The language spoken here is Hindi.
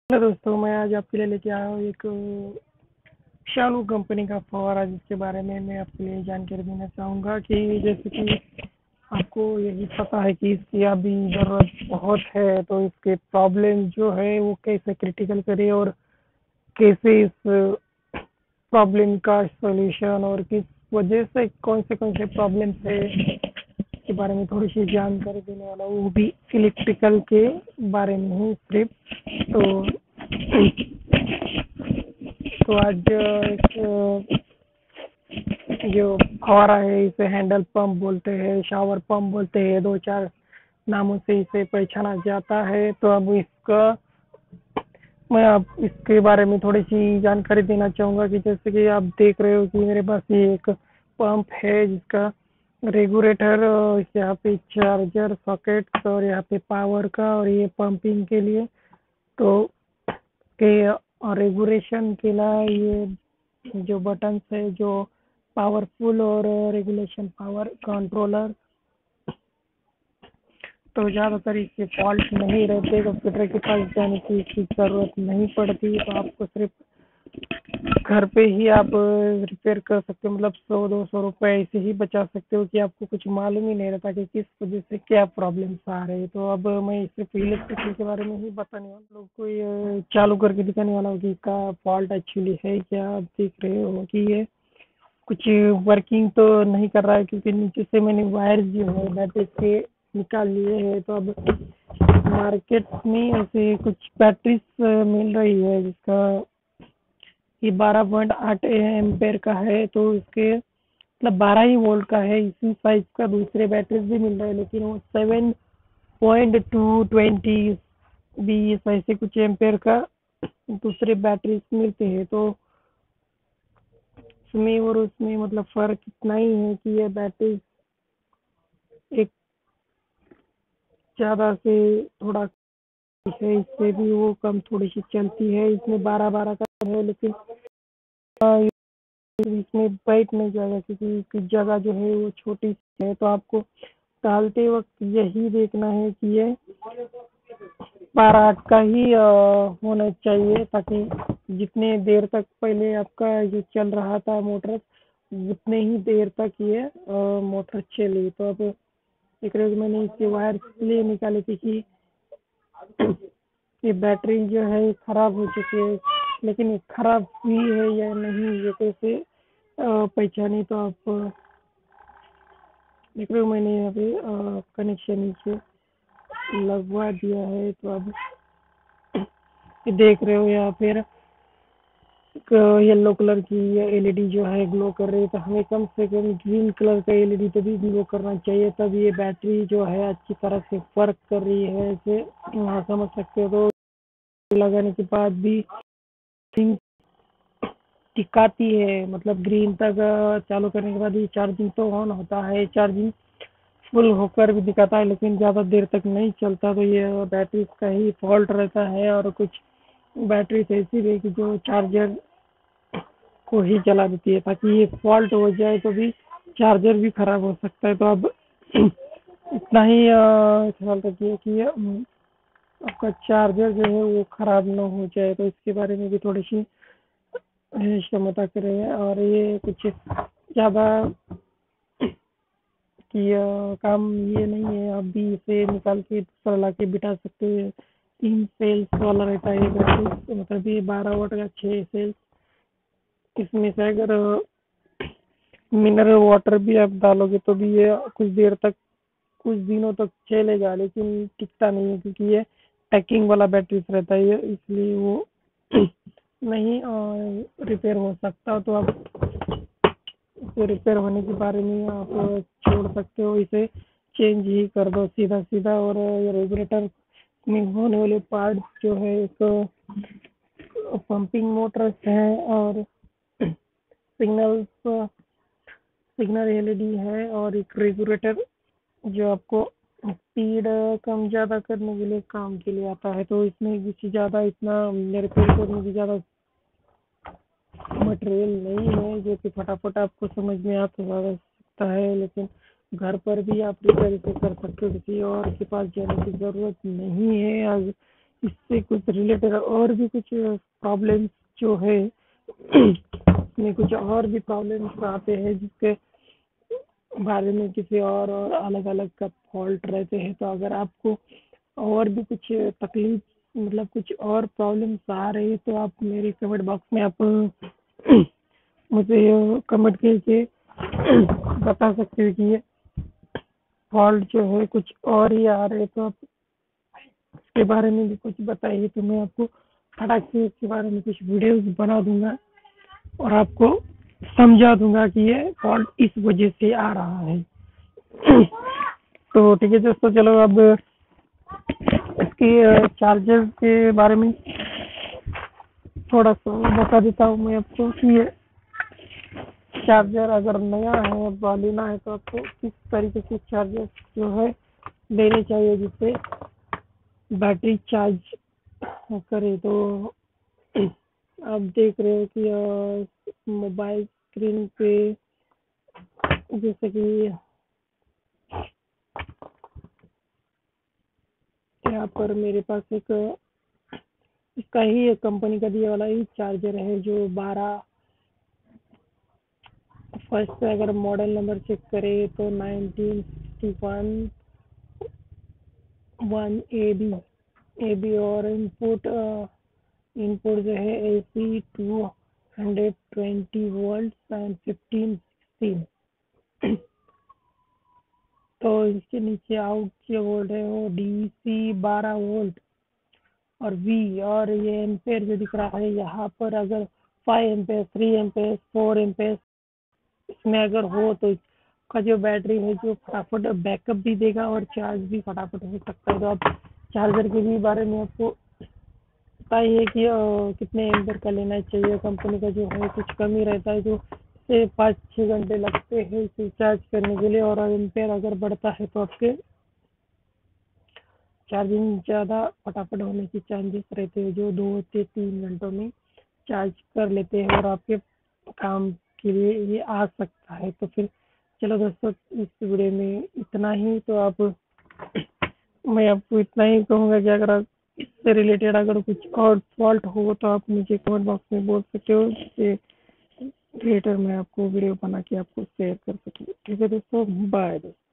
हेलो दोस्तों, मैं आज आपके लिए लेके आया हूँ एक शालू कंपनी का फव्वारा, जिसके बारे में मैं आपके लिए जानकारी देना चाहूँगा कि जैसे कि आपको यही पता है कि इसकी अभी ज़रूरत बहुत है, तो इसके प्रॉब्लम जो है वो कैसे क्रिटिकल करे और कैसे इस प्रॉब्लम का सॉल्यूशन और किस वजह से कौन से प्रॉब्लम्स है के बारे में थोड़ी सी जानकारी देने वाला हूँ, वो भी इलेक्ट्रिकल के बारे में ही सिर्फ। तो आज एक जो फव्वारा है इसे हैंडल पंप बोलते हैं, शावर पंप बोलते हैं, दो चार नामों से इसे पहचाना जाता है। तो अब इसका मैं आप इसके बारे में थोड़ी सी जानकारी देना चाहूँगा कि जैसे कि आप देख रहे हो कि मेरे पास ये एक पंप है जिसका रेगुलेटर, यहाँ पे चार्जर सॉकेट और यहाँ पे पावर का, और ये पंपिंग के लिए तो के रेगुलेशन के लिए ये जो बटन्स है, जो पावरफुल और रेगुलेशन पावर कंट्रोलर, तो ज़्यादातर इसके फॉल्ट नहीं रहते, कंप्यूटर के पास जाने की इसकी ज़रूरत नहीं पड़ती। तो आपको सिर्फ घर पे ही आप रिपेयर कर सकते हो, मतलब 100-200 रुपये ऐसे ही बचा सकते हो कि आपको कुछ मालूम ही नहीं रहता कि किस वजह से क्या प्रॉब्लम्स आ रहे हैं। तो अब मैं सिर्फ इलेक्ट्रिकल के बारे में ही बताने वाला लोग को, ये चालू करके दिखाने वाला हूँ कि इसका फॉल्ट एक्चुअली है क्या। आप देख रहे हो कि ये कुछ वर्किंग तो नहीं कर रहा है, क्योंकि नीचे से मैंने वायर जो है बैटरी के निकाल लिए हैं। तो अब मार्केट में ऐसे कुछ बैटरीज मिल रही है जिसका ये 12.8 एम्पेयर का है, तो इसके मतलब 12 ही वोल्ट का है। इसी साइज का दूसरे बैटरीज भी मिल रहे हैं, लेकिन वो 7.220 20 ऐसे कुछ एम्पेयर का दूसरे बैटरीज मिलते हैं। तो उसमें और उसमें मतलब फ़र्क इतना ही है कि ये बैटरी एक ज़्यादा से थोड़ा है, इससे भी वो कम थोड़ी सी चलती है। इसमें 12-12 का है, लेकिन इसमें बैठ नहीं जाएगा क्योंकि इसकी जगह जो है वो छोटी सी है। तो आपको डालते वक्त यही देखना है कि ये 12 का ही होना चाहिए, ताकि जितने देर तक पहले आपका जो चल रहा था मोटर, उतने ही देर तक ये मोटर चली। तो अब एक रोज मैंने इसके वायर इसलिए निकाले थे कि ये बैटरी जो है खराब हो चुकी है, लेकिन ये खराब हुई है या नहीं ये कैसे पहचाने। तो आप देख रहे हो मैंने यहाँ पे कनेक्शन नीचे लगवा दिया है। तो अब देख रहे हो यहाँ फिर येलो कलर की ये एलईडी जो है ग्लो कर रही है। तो हमें कम से कम ग्रीन कलर का एलईडी तभी ग्लो करना चाहिए, तब ये बैटरी जो है अच्छी तरह से वर्क कर रही है। इसे समझ सकते हो। तो लगाने के बाद भी टिकाती है, मतलब ग्रीन तक चालू करने के बाद ही चार्जिंग तो ऑन होता है, चार्जिंग फुल होकर भी दिखाता है, लेकिन ज़्यादा देर तक नहीं चलता। तो ये बैटरी का ही फॉल्ट रहता है। और कुछ बैटरी ऐसी भी है कि जो चार्जर को ही जला देती है, ताकि ये फॉल्ट हो जाए तो भी चार्जर भी खराब हो सकता है। तो अब इतना ही ख्याल रखिए कि आपका चार्जर जो है वो खराब ना हो जाए। तो इसके बारे में भी थोड़ी सी क्षमता करें। और ये कुछ ज़्यादा कि काम ये नहीं है, आप भी इसे निकाल के दूसरा ला के बिठा सकते हैं। 3 सेल्स वाला रहता है ये बैटरी, मतलब ये 12 वाट का 6 सेल्स। इसमें से अगर मिनरल वाटर भी आप डालोगे तो भी ये कुछ देर तक, कुछ दिनों तक चलेगा, लेकिन टिकता नहीं है, क्योंकि ये पैकिंग वाला बैटरी रहता है, इसलिए वो नहीं रिपेयर हो सकता। तो आप इसे रिपेयर होने के बारे में आप छोड़ सकते हो, इसे चेंज ही कर दो सीधा सीधा। और ये रेगुलेटर में होने वाले पार्ट जो है, एक पंपिंग मोटर्स हैं और सिग्नल एलईडी है, और एक रेगुलेटर जो आपको स्पीड कम ज़्यादा करने के लिए काम के लिए आता है। तो इसमें किसी ज़्यादा इतना रिपेयर करने की ज़्यादा मटेरियल नहीं है जो कि फटाफट आपको समझ में आ सकता है, लेकिन घर पर भी आप रिपेयर इसे कर सकते हो, किसी और के पास जाने की ज़रूरत नहीं है। आज इससे कुछ रिलेटेड और भी कुछ प्रॉब्लम्स जो है इसमें कुछ और भी प्रॉब्लम्स आते हैं जिसके बारे में किसी और अलग अलग का फॉल्ट रहते हैं। तो अगर आपको और भी कुछ तकलीफ मतलब कुछ और प्रॉब्लम्स आ रही है तो आप मेरे कमेंट बॉक्स में आप मुझे कमेंट करके बता सकते हो कि ये फॉल्ट जो है कुछ और ही आ रहे हैं। तो आप इसके बारे में भी कुछ बताइए तो मैं आपको फटाक से इसके बारे में कुछ वीडियोस बना दूंगा और आपको समझा दूंगा कि ये फॉल्ट इस वजह से आ रहा है। तो ठीक है दोस्तों, चलो अब इसके चार्जर के बारे में थोड़ा सा बता देता हूँ मैं आपको कि ये चार्जर अगर नया है लेना है तो आपको किस तरीके से चार्जर जो है लेने चाहिए जिससे बैटरी चार्ज करे। तो आप देख रहे हो कि मोबाइल स्क्रीन पे जैसे कि यहाँ पर मेरे पास एक इसका ही कंपनी का दिया वाला ही चार्जर है जो 12 फर्स्ट से अगर मॉडल नंबर चेक करें तो 1961 1 AB और इनपुट जो है AC 220 वोल्ट एंड 1516। तो इसके नीचे आउट जो वोल्ट है वो DC 12 वोल्ट और V और ये एम्पेयर जो दिख रहा है यहाँ पर अगर 5 एम्पेयर 3 एम्पेयर 4 एम्पेयर इसमें अगर हो तो इसका जो बैटरी है जो फटाफट बैकअप भी देगा और चार्ज भी फटाफट हो सकता है। तो आप चार्जर के भी बारे में आपको पता ही है कि कितने एम्पेयर का लेना चाहिए। कंपनी का जो है कुछ कम ही रहता है जो से 5-6 घंटे लगते हैं इसे चार्ज करने के लिए और एम्पेयर अगर बढ़ता है तो आपके चार्जिंग ज़्यादा फटाफट होने की चांसेस रहते हैं जो 2 से 3 घंटों में चार्ज कर लेते हैं और आपके काम के लिए ये आ सकता है। तो फिर चलो दोस्तों, इस वीडियो में इतना ही। तो आप मैं आपको इतना ही कहूँगा कि अगर आप इससे रिलेटेड अगर कुछ और फॉल्ट हो तो आप मुझे कमेंट बॉक्स में बोल सकते हो जिससे रिलेटेड मैं आपको वीडियो बना के आपको शेयर कर सकूँ। ठीक है दोस्तों, बाय दोस्तों।